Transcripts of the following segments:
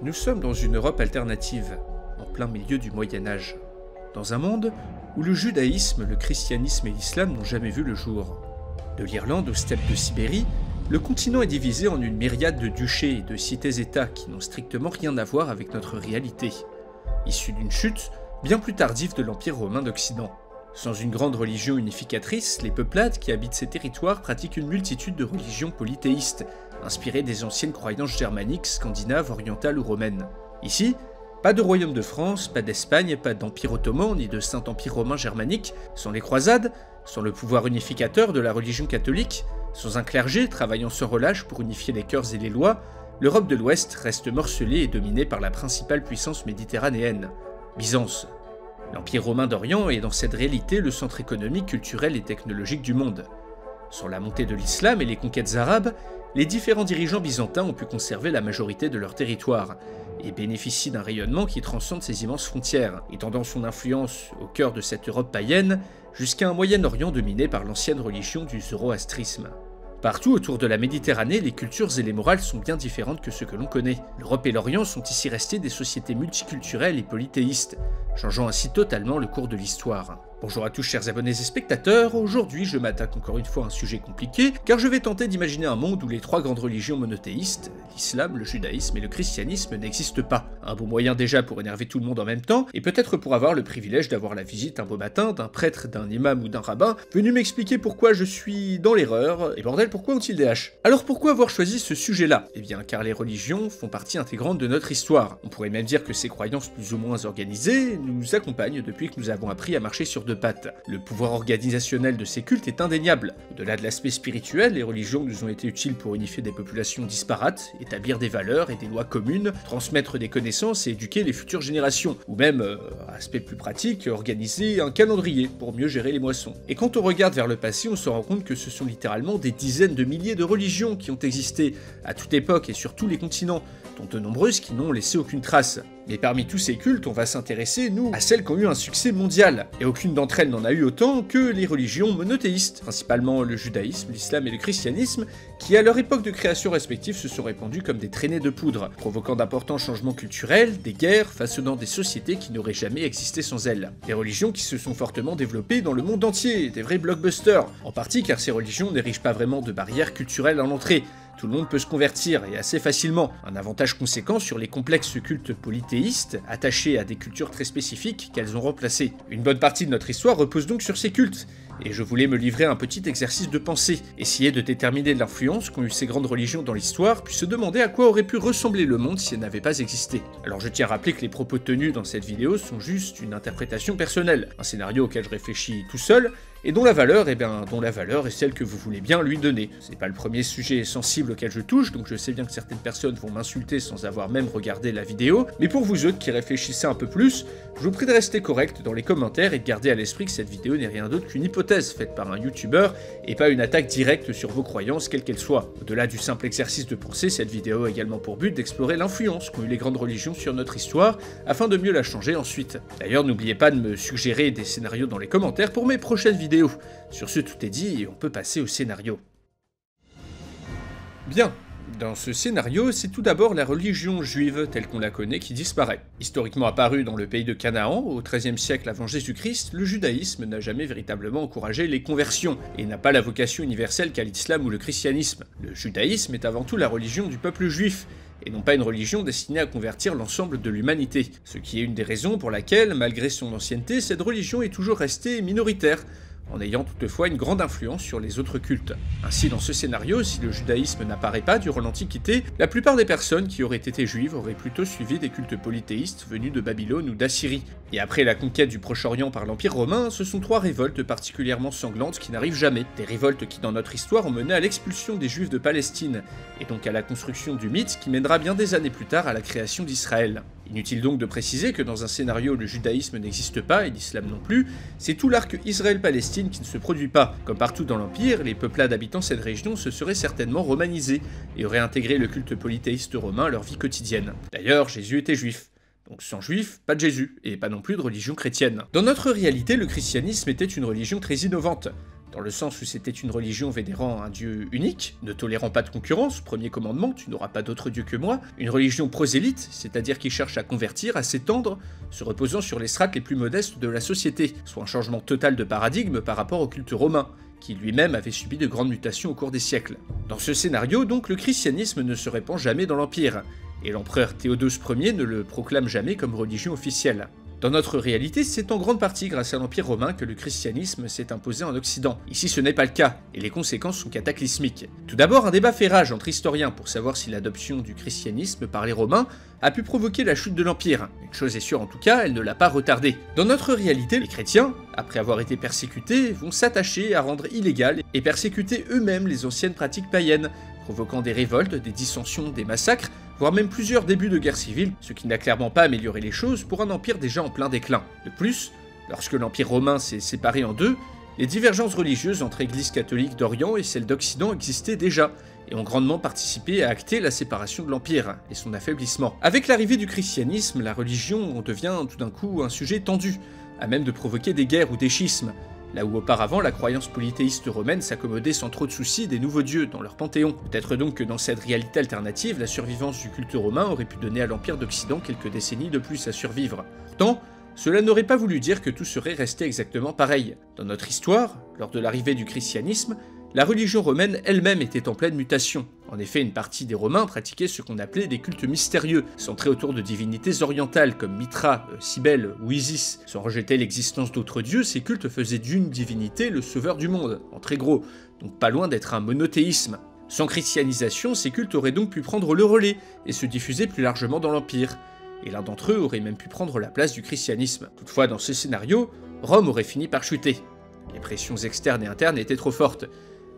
Nous sommes dans une Europe alternative, en plein milieu du Moyen-Âge. Dans un monde où le judaïsme, le christianisme et l'islam n'ont jamais vu le jour. De l'Irlande aux steppes de Sibérie, le continent est divisé en une myriade de duchés et de cités-États qui n'ont strictement rien à voir avec notre réalité, issus d'une chute bien plus tardive de l'Empire romain d'Occident. Sans une grande religion unificatrice, les peuplades qui habitent ces territoires pratiquent une multitude de religions polythéistes, inspirées des anciennes croyances germaniques, scandinaves, orientales ou romaines. Ici, pas de royaume de France, pas d'Espagne, pas d'empire ottoman, ni de Saint-Empire romain germanique, sans les croisades, sans le pouvoir unificateur de la religion catholique, sans un clergé travaillant sans relâche pour unifier les cœurs et les lois, l'Europe de l'Ouest reste morcelée et dominée par la principale puissance méditerranéenne, Byzance. L'Empire romain d'Orient est dans cette réalité le centre économique, culturel et technologique du monde. Sans la montée de l'islam et les conquêtes arabes, les différents dirigeants byzantins ont pu conserver la majorité de leur territoire, et bénéficient d'un rayonnement qui transcende ces immenses frontières, étendant son influence au cœur de cette Europe païenne jusqu'à un Moyen-Orient dominé par l'ancienne religion du zoroastrisme. Partout autour de la Méditerranée, les cultures et les morales sont bien différentes que ce que l'on connaît. L'Europe et l'Orient sont ici restés des sociétés multiculturelles et polythéistes, changeant ainsi totalement le cours de l'histoire. Bonjour à tous chers abonnés et spectateurs, aujourd'hui je m'attaque encore une fois à un sujet compliqué, car je vais tenter d'imaginer un monde où les trois grandes religions monothéistes, l'islam, le judaïsme et le christianisme n'existent pas. Un bon moyen déjà pour énerver tout le monde en même temps, et peut-être pour avoir le privilège d'avoir la visite un beau matin d'un prêtre, d'un imam ou d'un rabbin, venu m'expliquer pourquoi je suis dans l'erreur, et bordel pourquoi ont-ils des haches? Alors pourquoi avoir choisi ce sujet-là? Eh bien car les religions font partie intégrante de notre histoire. On pourrait même dire que ces croyances plus ou moins organisées nous accompagnent depuis que nous avons appris à marcher sur deux pattes. Le pouvoir organisationnel de ces cultes est indéniable. Au-delà de l'aspect spirituel, les religions nous ont été utiles pour unifier des populations disparates, établir des valeurs et des lois communes, transmettre des connaissances et éduquer les futures générations, ou même, aspect plus pratique, organiser un calendrier pour mieux gérer les moissons. Et quand on regarde vers le passé, on se rend compte que ce sont littéralement des dizaines de milliers de religions qui ont existé à toute époque et sur tous les continents, dont de nombreuses qui n'ont laissé aucune trace. Mais parmi tous ces cultes, on va s'intéresser, nous, à celles qui ont eu un succès mondial, et aucune d'entre elles n'en a eu autant que les religions monothéistes, principalement le judaïsme, l'islam et le christianisme, qui à leur époque de création respective se sont répandus comme des traînées de poudre, provoquant d'importants changements culturels, des guerres, façonnant des sociétés qui n'auraient jamais existé sans elles. Des religions qui se sont fortement développées dans le monde entier, des vrais blockbusters, en partie car ces religions n'érigent pas vraiment de barrières culturelles à l'entrée. Tout le monde peut se convertir, et assez facilement. Un avantage conséquent sur les complexes cultes polythéistes, attachés à des cultures très spécifiques qu'elles ont remplacées. Une bonne partie de notre histoire repose donc sur ces cultes, et je voulais me livrer à un petit exercice de pensée, essayer de déterminer l'influence qu'ont eu ces grandes religions dans l'histoire, puis se demander à quoi aurait pu ressembler le monde si elles n'avaient pas existé. Alors je tiens à rappeler que les propos tenus dans cette vidéo sont juste une interprétation personnelle, un scénario auquel je réfléchis tout seul, et dont la valeur est celle que vous voulez bien lui donner. C'est pas le premier sujet sensible auquel je touche, donc je sais bien que certaines personnes vont m'insulter sans avoir même regardé la vidéo, mais pour vous autres qui réfléchissez un peu plus, je vous prie de rester correct dans les commentaires et de garder à l'esprit que cette vidéo n'est rien d'autre qu'une hypothèse faite par un youtubeur et pas une attaque directe sur vos croyances, quelles qu'elles soient. Au-delà du simple exercice de pensée, cette vidéo a également pour but d'explorer l'influence qu'ont eu les grandes religions sur notre histoire, afin de mieux la changer ensuite. D'ailleurs, n'oubliez pas de me suggérer des scénarios dans les commentaires pour mes prochaines vidéos. Sur ce, tout est dit et on peut passer au scénario. Bien. Dans ce scénario, c'est tout d'abord la religion juive telle qu'on la connaît qui disparaît. Historiquement apparue dans le pays de Canaan, au XIIIe siècle avant Jésus-Christ, le judaïsme n'a jamais véritablement encouragé les conversions, et n'a pas la vocation universelle qu'a l'islam ou le christianisme. Le judaïsme est avant tout la religion du peuple juif, et non pas une religion destinée à convertir l'ensemble de l'humanité. Ce qui est une des raisons pour laquelle, malgré son ancienneté, cette religion est toujours restée minoritaire, en ayant toutefois une grande influence sur les autres cultes. Ainsi, dans ce scénario, si le judaïsme n'apparaît pas durant l'Antiquité, la plupart des personnes qui auraient été juives auraient plutôt suivi des cultes polythéistes venus de Babylone ou d'Assyrie. Et après la conquête du Proche-Orient par l'Empire romain, ce sont trois révoltes particulièrement sanglantes qui n'arrivent jamais. Des révoltes qui, dans notre histoire, ont mené à l'expulsion des Juifs de Palestine, et donc à la construction du mythe qui mènera bien des années plus tard à la création d'Israël. Inutile donc de préciser que dans un scénario où le judaïsme n'existe pas et l'islam non plus, c'est tout l'arc Israël-Palestine qui ne se produit pas. Comme partout dans l'Empire, les peuplades habitant cette région se seraient certainement romanisés et auraient intégré le culte polythéiste romain à leur vie quotidienne. D'ailleurs, Jésus était juif. Donc sans juifs, pas de Jésus, et pas non plus de religion chrétienne. Dans notre réalité, le christianisme était une religion très innovante. dans le sens où c'était une religion vénérant un dieu unique, ne tolérant pas de concurrence, premier commandement, tu n'auras pas d'autre dieu que moi, une religion prosélyte, c'est-à-dire qui cherche à convertir, à s'étendre, se reposant sur les strates les plus modestes de la société, soit un changement total de paradigme par rapport au culte romain, qui lui-même avait subi de grandes mutations au cours des siècles. Dans ce scénario, donc, le christianisme ne se répand jamais dans l'Empire, et l'empereur Théodose Ier ne le proclame jamais comme religion officielle. Dans notre réalité, c'est en grande partie grâce à l'Empire romain que le christianisme s'est imposé en Occident. Ici, ce n'est pas le cas, et les conséquences sont cataclysmiques. Tout d'abord, un débat fait rage entre historiens pour savoir si l'adoption du christianisme par les Romains a pu provoquer la chute de l'Empire. Une chose est sûre en tout cas, elle ne l'a pas retardé. Dans notre réalité, les chrétiens, après avoir été persécutés, vont s'attacher à rendre illégales et persécuter eux-mêmes les anciennes pratiques païennes, provoquant des révoltes, des dissensions, des massacres, voire même plusieurs débuts de guerre civile, ce qui n'a clairement pas amélioré les choses pour un empire déjà en plein déclin. De plus, lorsque l'Empire romain s'est séparé en deux, les divergences religieuses entre Église catholique d'Orient et celle d'Occident existaient déjà, et ont grandement participé à acter la séparation de l'Empire et son affaiblissement. Avec l'arrivée du christianisme, la religion devient tout d'un coup un sujet tendu, à même de provoquer des guerres ou des schismes, là où auparavant la croyance polythéiste romaine s'accommodait sans trop de soucis des nouveaux dieux dans leur panthéon. Peut-être donc que dans cette réalité alternative, la survivance du culte romain aurait pu donner à l'Empire d'Occident quelques décennies de plus à survivre. Pourtant, cela n'aurait pas voulu dire que tout serait resté exactement pareil. Dans notre histoire, lors de l'arrivée du christianisme, la religion romaine elle-même était en pleine mutation. En effet, une partie des Romains pratiquaient ce qu'on appelait des cultes mystérieux, centrés autour de divinités orientales comme Mithra, Cybèle ou Isis. Sans rejeter l'existence d'autres dieux, ces cultes faisaient d'une divinité le sauveur du monde, en très gros, donc pas loin d'être un monothéisme. Sans christianisation, ces cultes auraient donc pu prendre le relais et se diffuser plus largement dans l'Empire. Et l'un d'entre eux aurait même pu prendre la place du christianisme. Toutefois, dans ce scénario, Rome aurait fini par chuter. Les pressions externes et internes étaient trop fortes.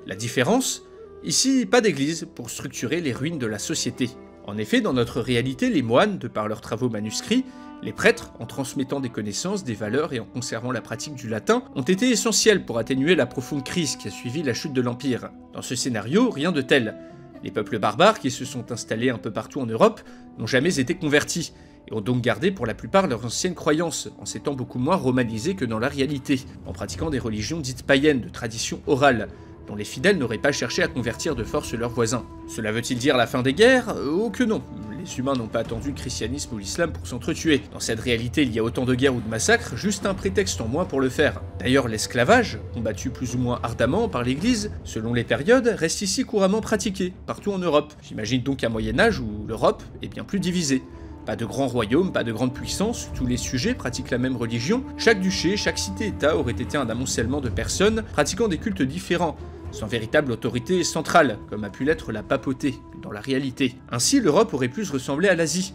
La différence ? Ici, pas d'église pour structurer les ruines de la société. En effet, dans notre réalité, les moines, de par leurs travaux manuscrits, les prêtres, en transmettant des connaissances, des valeurs et en conservant la pratique du latin, ont été essentiels pour atténuer la profonde crise qui a suivi la chute de l'Empire. Dans ce scénario, rien de tel. Les peuples barbares qui se sont installés un peu partout en Europe n'ont jamais été convertis, et ont donc gardé pour la plupart leurs anciennes croyances, en s'étant beaucoup moins romanisés que dans la réalité, en pratiquant des religions dites païennes de tradition orale, dont les fidèles n'auraient pas cherché à convertir de force leurs voisins. Cela veut-il dire la fin des guerres ? Oh que non. Les humains n'ont pas attendu le christianisme ou l'islam pour s'entretuer. Dans cette réalité, il y a autant de guerres ou de massacres, juste un prétexte en moins pour le faire. D'ailleurs, l'esclavage, combattu plus ou moins ardemment par l'Église, selon les périodes, reste ici couramment pratiqué, partout en Europe. J'imagine donc un Moyen-Âge où l'Europe est bien plus divisée. Pas de grands royaumes, pas de grandes puissances, tous les sujets pratiquent la même religion, chaque duché, chaque cité-état aurait été un amoncellement de personnes pratiquant des cultes différents, sans véritable autorité centrale, comme a pu l'être la papauté, dans la réalité. Ainsi, l'Europe aurait plus ressemblé à l'Asie,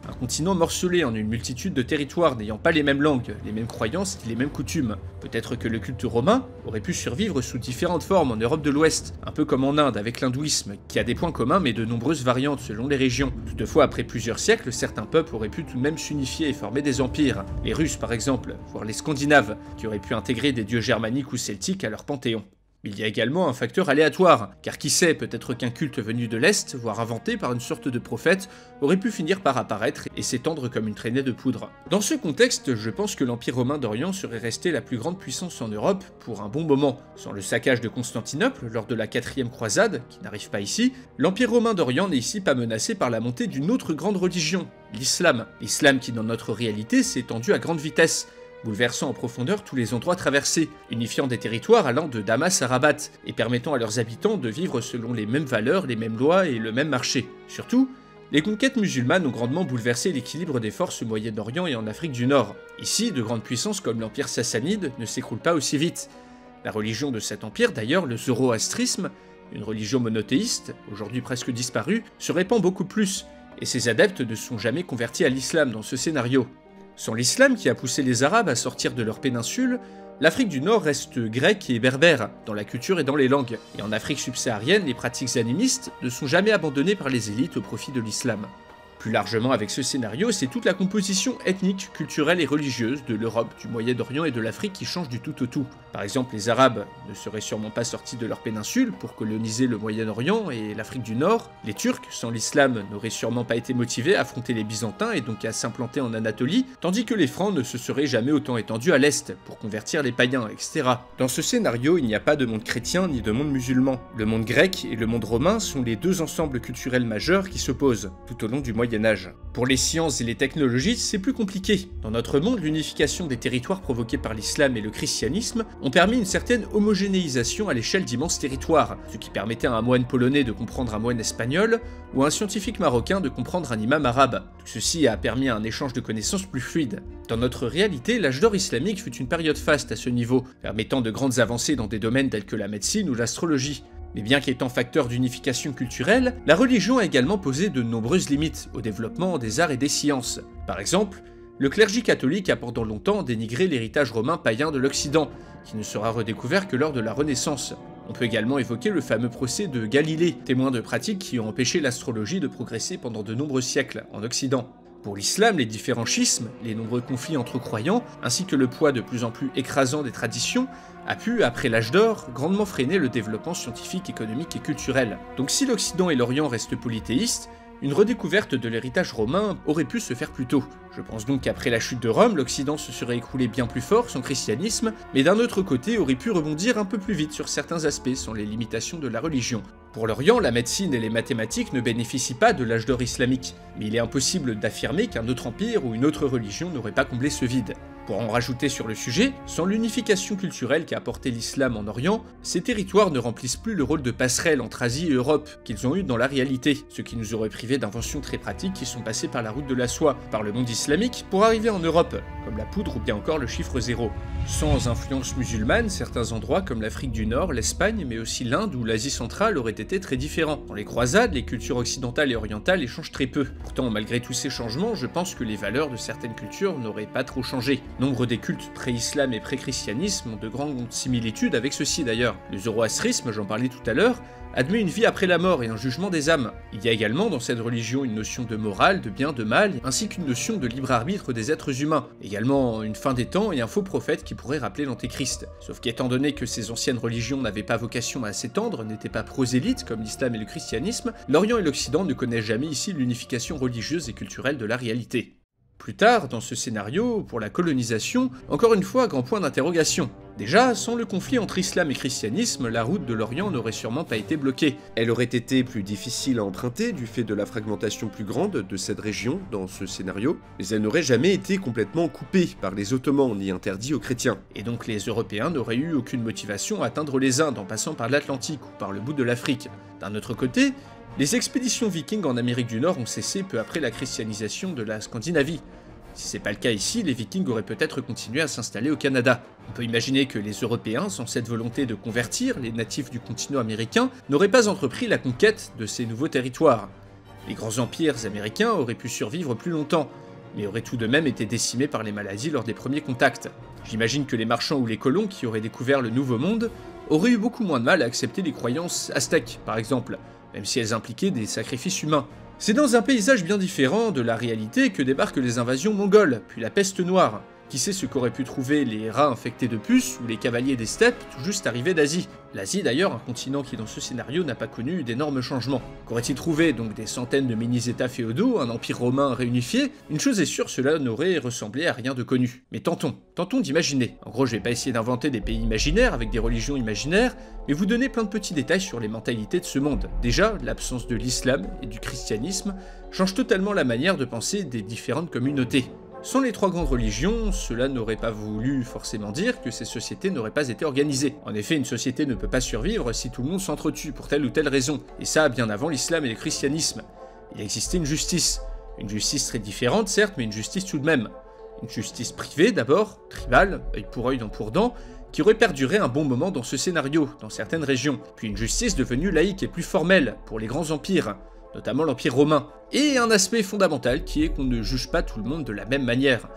un continent morcelé en une multitude de territoires n'ayant pas les mêmes langues, les mêmes croyances et les mêmes coutumes. Peut-être que le culte romain aurait pu survivre sous différentes formes en Europe de l'Ouest, un peu comme en Inde avec l'hindouisme, qui a des points communs mais de nombreuses variantes selon les régions. Toutefois, après plusieurs siècles, certains peuples auraient pu tout de même s'unifier et former des empires. Les Russes par exemple, voire les Scandinaves, qui auraient pu intégrer des dieux germaniques ou celtiques à leur panthéon. Il y a également un facteur aléatoire, car qui sait, peut-être qu'un culte venu de l'Est, voire inventé par une sorte de prophète, aurait pu finir par apparaître et s'étendre comme une traînée de poudre. Dans ce contexte, je pense que l'Empire romain d'Orient serait resté la plus grande puissance en Europe pour un bon moment. Sans le saccage de Constantinople lors de la 4e croisade, qui n'arrive pas ici, l'Empire romain d'Orient n'est ici pas menacé par la montée d'une autre grande religion, l'islam. L'islam qui dans notre réalité s'est étendu à grande vitesse, bouleversant en profondeur tous les endroits traversés, unifiant des territoires allant de Damas à Rabat, et permettant à leurs habitants de vivre selon les mêmes valeurs, les mêmes lois et le même marché. Surtout, les conquêtes musulmanes ont grandement bouleversé l'équilibre des forces au Moyen-Orient et en Afrique du Nord. Ici, de grandes puissances comme l'Empire sassanide ne s'écroulent pas aussi vite. La religion de cet empire, d'ailleurs, le zoroastrisme, une religion monothéiste, aujourd'hui presque disparue, se répand beaucoup plus, et ses adeptes ne sont jamais convertis à l'islam dans ce scénario. Sans l'islam qui a poussé les Arabes à sortir de leur péninsule, l'Afrique du Nord reste grecque et berbère, dans la culture et dans les langues. Et en Afrique subsaharienne, les pratiques animistes ne sont jamais abandonnées par les élites au profit de l'islam. Plus largement avec ce scénario, c'est toute la composition ethnique, culturelle et religieuse de l'Europe, du Moyen-Orient et de l'Afrique qui change du tout au tout. Par exemple, les Arabes ne seraient sûrement pas sortis de leur péninsule pour coloniser le Moyen-Orient et l'Afrique du Nord. Les Turcs, sans l'islam, n'auraient sûrement pas été motivés à affronter les Byzantins et donc à s'implanter en Anatolie, tandis que les Francs ne se seraient jamais autant étendus à l'Est pour convertir les païens, etc. Dans ce scénario, il n'y a pas de monde chrétien ni de monde musulman. Le monde grec et le monde romain sont les deux ensembles culturels majeurs qui s'opposent tout au long du Moyen-Âge. Pour les sciences et les technologies, c'est plus compliqué. Dans notre monde, l'unification des territoires provoquée par l'islam et le christianisme ont permis une certaine homogénéisation à l'échelle d'immenses territoires, ce qui permettait à un moine polonais de comprendre un moine espagnol, ou à un scientifique marocain de comprendre un imam arabe. Tout ceci a permis un échange de connaissances plus fluide. Dans notre réalité, l'âge d'or islamique fut une période faste à ce niveau, permettant de grandes avancées dans des domaines tels que la médecine ou l'astrologie. Mais bien qu'étant facteur d'unification culturelle, la religion a également posé de nombreuses limites au développement des arts et des sciences. Par exemple, le clergé catholique a pendant longtemps dénigré l'héritage romain païen de l'Occident, qui ne sera redécouvert que lors de la Renaissance. On peut également évoquer le fameux procès de Galilée, témoin de pratiques qui ont empêché l'astrologie de progresser pendant de nombreux siècles en Occident. Pour l'islam, les différents schismes, les nombreux conflits entre croyants, ainsi que le poids de plus en plus écrasant des traditions, a pu, après l'âge d'or, grandement freiner le développement scientifique, économique et culturel. Donc si l'Occident et l'Orient restent polythéistes, une redécouverte de l'héritage romain aurait pu se faire plus tôt. Je pense donc qu'après la chute de Rome, l'Occident se serait écroulé bien plus fort sans christianisme, mais d'un autre côté aurait pu rebondir un peu plus vite sur certains aspects sans les limitations de la religion. Pour l'Orient, la médecine et les mathématiques ne bénéficient pas de l'âge d'or islamique, mais il est impossible d'affirmer qu'un autre empire ou une autre religion n'aurait pas comblé ce vide. Pour en rajouter sur le sujet, sans l'unification culturelle qu'a apporté l'islam en Orient, ces territoires ne remplissent plus le rôle de passerelle entre Asie et Europe qu'ils ont eu dans la réalité, ce qui nous aurait privé d'inventions très pratiques qui sont passées par la route de la soie, par le monde islamique, pour arriver en Europe, comme la poudre ou bien encore le chiffre 0. Sans influence musulmane, certains endroits comme l'Afrique du Nord, l'Espagne, mais aussi l'Inde ou l'Asie centrale auraient été très différents. Dans les croisades, les cultures occidentales et orientales échangent très peu. Pourtant, malgré tous ces changements, je pense que les valeurs de certaines cultures n'auraient pas trop changé. Nombre des cultes pré-islam et pré-christianisme ont de grandes similitudes avec ceux-ci d'ailleurs. Le zoroastrisme, j'en parlais tout à l'heure, admet une vie après la mort et un jugement des âmes. Il y a également dans cette religion une notion de morale, de bien, de mal, ainsi qu'une notion de libre arbitre des êtres humains. Également une fin des temps et un faux prophète qui pourrait rappeler l'antéchrist. Sauf qu'étant donné que ces anciennes religions n'avaient pas vocation à s'étendre, n'étaient pas prosélytes comme l'islam et le christianisme, l'Orient et l'Occident ne connaissent jamais ici l'unification religieuse et culturelle de la réalité. Plus tard, dans ce scénario, pour la colonisation, encore une fois, grand point d'interrogation. Déjà, sans le conflit entre islam et christianisme, la route de l'Orient n'aurait sûrement pas été bloquée. Elle aurait été plus difficile à emprunter du fait de la fragmentation plus grande de cette région dans ce scénario, mais elle n'aurait jamais été complètement coupée par les Ottomans ni interdite aux chrétiens. Et donc les Européens n'auraient eu aucune motivation à atteindre les Indes en passant par l'Atlantique ou par le bout de l'Afrique. D'un autre côté, les expéditions vikings en Amérique du Nord ont cessé peu après la christianisation de la Scandinavie. Si c'est pas le cas ici, les Vikings auraient peut-être continué à s'installer au Canada. On peut imaginer que les Européens, sans cette volonté de convertir les natifs du continent américain, n'auraient pas entrepris la conquête de ces nouveaux territoires. Les grands empires américains auraient pu survivre plus longtemps, mais auraient tout de même été décimés par les maladies lors des premiers contacts. J'imagine que les marchands ou les colons qui auraient découvert le Nouveau Monde auraient eu beaucoup moins de mal à accepter les croyances aztèques, par exemple, même si elles impliquaient des sacrifices humains. C'est dans un paysage bien différent de la réalité que débarquent les invasions mongoles, puis la peste noire. Qui sait ce qu'auraient pu trouver les rats infectés de puces ou les cavaliers des steppes tout juste arrivés d'Asie. L'Asie d'ailleurs, un continent qui dans ce scénario n'a pas connu d'énormes changements. Qu'aurait-il trouvé donc des centaines de mini-états féodaux, un empire romain réunifié? Une chose est sûre, cela n'aurait ressemblé à rien de connu. Mais tentons d'imaginer. En gros, je vais pas essayer d'inventer des pays imaginaires avec des religions imaginaires, mais vous donner plein de petits détails sur les mentalités de ce monde. Déjà, l'absence de l'islam et du christianisme change totalement la manière de penser des différentes communautés. Sans les trois grandes religions, cela n'aurait pas voulu forcément dire que ces sociétés n'auraient pas été organisées. En effet, une société ne peut pas survivre si tout le monde s'entretue pour telle ou telle raison, et ça bien avant l'islam et le christianisme. Il existait une justice très différente certes, mais une justice tout de même. Une justice privée d'abord, tribale, œil pour œil, dent pour dent, qui aurait perduré un bon moment dans ce scénario, dans certaines régions, puis une justice devenue laïque et plus formelle pour les grands empires, notamment l'Empire romain, et un aspect fondamental qui est qu'on ne juge pas tout le monde de la même manière.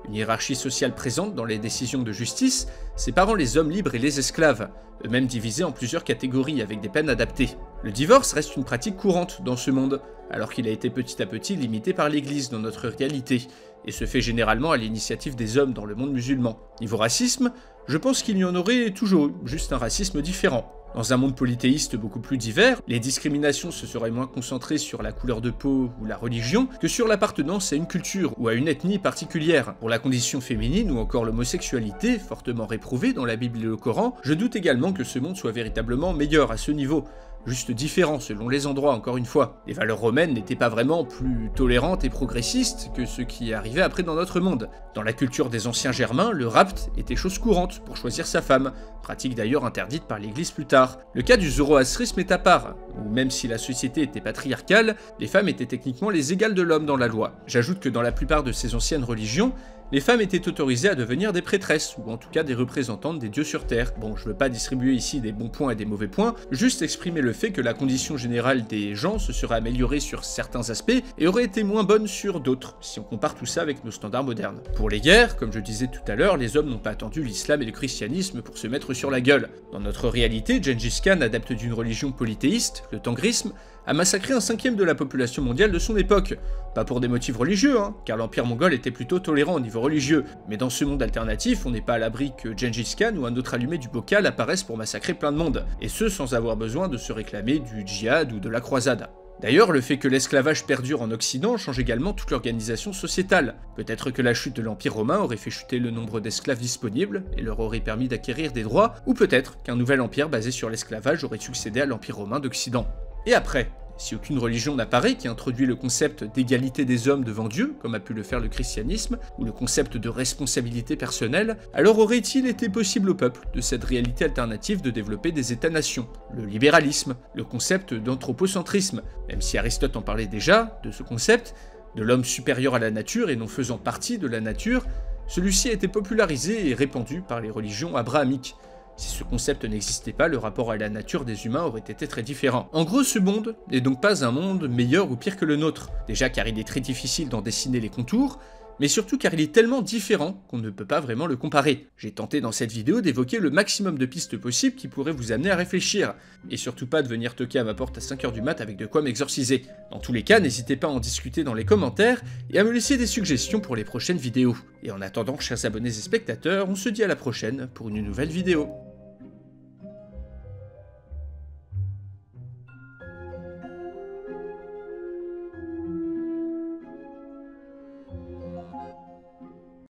Une hiérarchie sociale présente dans les décisions de justice, séparant les hommes libres et les esclaves, eux-mêmes divisés en plusieurs catégories avec des peines adaptées. Le divorce reste une pratique courante dans ce monde, alors qu'il a été petit à petit limité par l'Église dans notre réalité, et se fait généralement à l'initiative des hommes dans le monde musulman. Niveau racisme, je pense qu'il y en aurait toujours eu, juste un racisme différent. Dans un monde polythéiste beaucoup plus divers, les discriminations se seraient moins concentrées sur la couleur de peau ou la religion que sur l'appartenance à une culture ou à une ethnie particulière. Pour la condition féminine ou encore l'homosexualité, fortement réprouvée dans la Bible et le Coran, je doute également que ce monde soit véritablement meilleur à ce niveau. Juste différent selon les endroits, encore une fois. Les valeurs romaines n'étaient pas vraiment plus tolérantes et progressistes que ce qui arrivait après dans notre monde. Dans la culture des anciens germains, le rapt était chose courante pour choisir sa femme, pratique d'ailleurs interdite par l'Église plus tard. Le cas du zoroastrisme est à part, où même si la société était patriarcale, les femmes étaient techniquement les égales de l'homme dans la loi. J'ajoute que dans la plupart de ces anciennes religions, les femmes étaient autorisées à devenir des prêtresses, ou en tout cas des représentantes des dieux sur Terre. Bon, je veux pas distribuer ici des bons points et des mauvais points, juste exprimer le fait que la condition générale des gens se serait améliorée sur certains aspects et aurait été moins bonne sur d'autres, si on compare tout ça avec nos standards modernes. Pour les guerres, comme je disais tout à l'heure, les hommes n'ont pas attendu l'islam et le christianisme pour se mettre sur la gueule. Dans notre réalité, Gengis Khan, adepte d'une religion polythéiste, le tangrisme, a massacré un cinquième de la population mondiale de son époque. Pas pour des motifs religieux, car l'Empire mongol était plutôt tolérant au niveau religieux, mais dans ce monde alternatif, on n'est pas à l'abri que Gengis Khan ou un autre allumé du bocal apparaissent pour massacrer plein de monde, et ce sans avoir besoin de se réclamer du djihad ou de la croisade. D'ailleurs, le fait que l'esclavage perdure en Occident change également toute l'organisation sociétale. Peut-être que la chute de l'Empire romain aurait fait chuter le nombre d'esclaves disponibles et leur aurait permis d'acquérir des droits, ou peut-être qu'un nouvel empire basé sur l'esclavage aurait succédé à l'Empire romain d'Occident. Et après, si aucune religion n'apparaît qui introduit le concept d'égalité des hommes devant Dieu, comme a pu le faire le christianisme, ou le concept de responsabilité personnelle, alors aurait-il été possible au peuple de cette réalité alternative de développer des États-nations, le libéralisme, le concept d'anthropocentrisme, même si Aristote en parlait déjà, de ce concept, de l'homme supérieur à la nature et non faisant partie de la nature, celui-ci a été popularisé et répandu par les religions abrahamiques. Si ce concept n'existait pas, le rapport à la nature des humains aurait été très différent. En gros, ce monde n'est donc pas un monde meilleur ou pire que le nôtre. Déjà car il est très difficile d'en dessiner les contours, mais surtout car il est tellement différent qu'on ne peut pas vraiment le comparer. J'ai tenté dans cette vidéo d'évoquer le maximum de pistes possibles qui pourraient vous amener à réfléchir, et surtout pas de venir toquer à ma porte à 5h du mat avec de quoi m'exorciser. Dans tous les cas, n'hésitez pas à en discuter dans les commentaires, et à me laisser des suggestions pour les prochaines vidéos. Et en attendant, chers abonnés et spectateurs, on se dit à la prochaine pour une nouvelle vidéo.